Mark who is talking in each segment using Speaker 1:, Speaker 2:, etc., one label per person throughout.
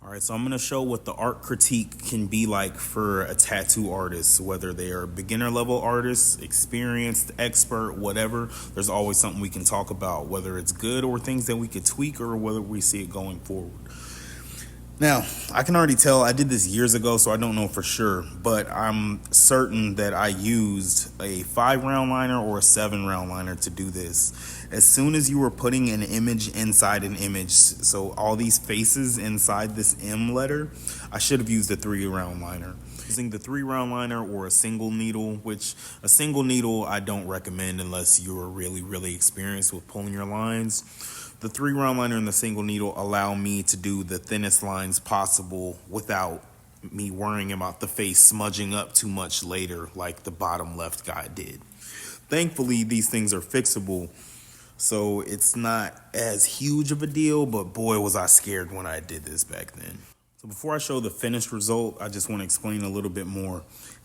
Speaker 1: All right, so I'm going to show what the art critique can be like for a tattoo artist, whether they are beginner level artists, experienced, expert, whatever. There's always something we can talk about, whether it's good or things that we could tweak or whether we see it going forward. Now, I can already tell I did this years ago, so I don't know for sure, but I'm certain that I used a 5-round liner or a 7-round liner to do this. As soon as you were putting an image inside an image, so all these faces inside this M letter, I should have used a 3-round liner. Using the 3-round liner or a single needle, which a single needle I don't recommend unless you're really experienced with pulling your lines. The 3-round liner and the single needle allow me to do the thinnest lines possible without me worrying about the face smudging up too much later like the bottom left guy did. Thankfully, these things are fixable, so it's not as huge of a deal, but boy was I scared when I did this back then. So before I show the finished result, I just want to explain a little bit more.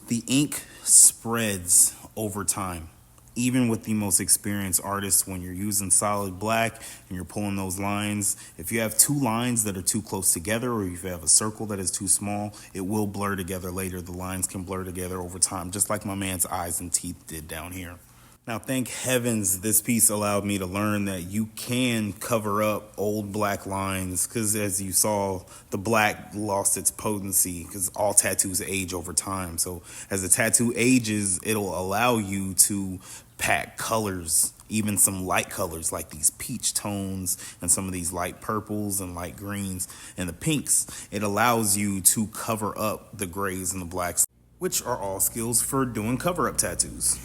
Speaker 1: The ink spreads over time. Even with the most experienced artists, when you're using solid black and you're pulling those lines, if you have two lines that are too close together or if you have a circle that is too small, it will blur together later. The lines can blur together over time, just like my man's eyes and teeth did down here. Now, thank heavens this piece allowed me to learn that you can cover up old black lines because, as you saw, the black lost its potency because all tattoos age over time. So as the tattoo ages, it'll allow you to pack colors, even some light colors like these peach tones and some of these light purples and light greens and the pinks. It allows you to cover up the grays and the blacks, which are all skills for doing cover-up tattoos.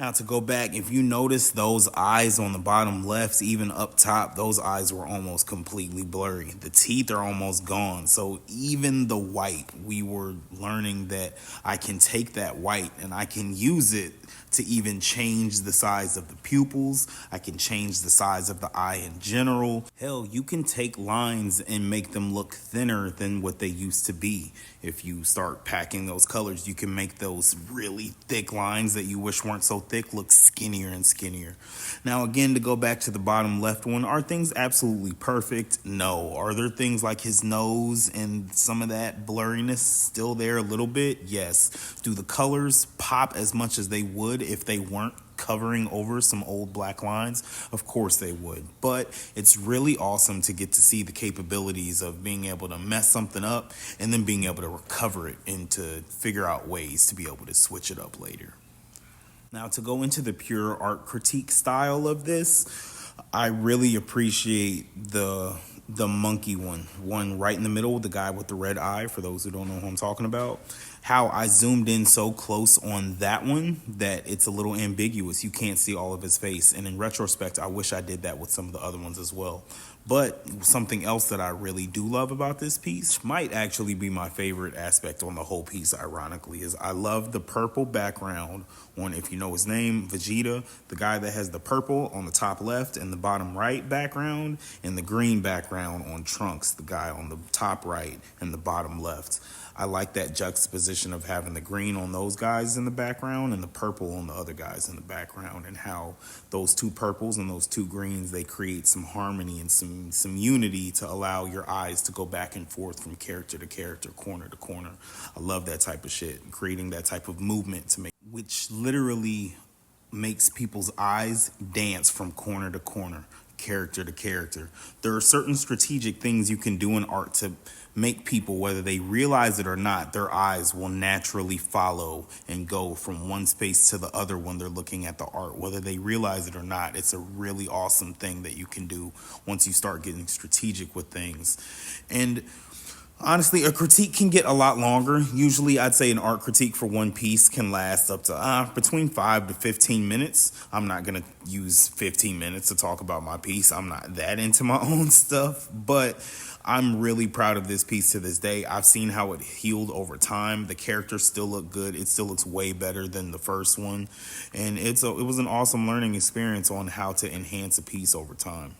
Speaker 1: Now, to go back, if you notice those eyes on the bottom left, even up top, those eyes were almost completely blurry. The teeth are almost gone. So even the white, we were learning that I can take that white and I can use it to even change the size of the pupils. I can change the size of the eye in general. Hell, you can take lines and make them look thinner than what they used to be. If you start packing those colors, you can make those really thick lines that you wish weren't so thick look skinnier and skinnier. Now, again, to go back to the bottom left one, are things absolutely perfect? No. Are there things like his nose and some of that blurriness still there a little bit? Yes. Do the colors pop as much as they would if they weren't covering over some old black lines? Of course they would, but it's really awesome to get to see the capabilities of being able to mess something up and then being able to recover it and to figure out ways to be able to switch it up later. Now, to go into the pure art critique style of this, I really appreciate the monkey one right in the middle, the guy with the red eye, for those who don't know who I'm talking about. How I zoomed in so close on that one that it's a little ambiguous. You can't see all of his face. And in retrospect, I wish I did that with some of the other ones as well. But something else that I really do love about this piece, might actually be my favorite aspect on the whole piece, ironically, is I love the purple background on, if you know his name, Vegeta, the guy that has the purple on the top left and the bottom right background, and the green background on Trunks, the guy on the top right and the bottom left. I like that juxtaposition of having the green on those guys in the background and the purple on the other guys in the background, and how those two purples and those two greens, they create some harmony and some unity to allow your eyes to go back and forth from character to character, corner to corner. I love that type of shit, creating that type of movement to make, which literally makes people's eyes dance from corner to corner, character to character. There are certain strategic things you can do in art to make people, whether they realize it or not, their eyes will naturally follow and go from one space to the other when they're looking at the art. Whether they realize it or not, it's a really awesome thing that you can do once you start getting strategic with things. And honestly, a critique can get a lot longer. Usually, I'd say an art critique for one piece can last up to between 5 to 15 minutes. I'm not going to use 15 minutes to talk about my piece. I'm not that into my own stuff, but I'm really proud of this piece to this day. I've seen how it healed over time. The characters still look good. It still looks way better than the first one. And it was an awesome learning experience on how to enhance a piece over time.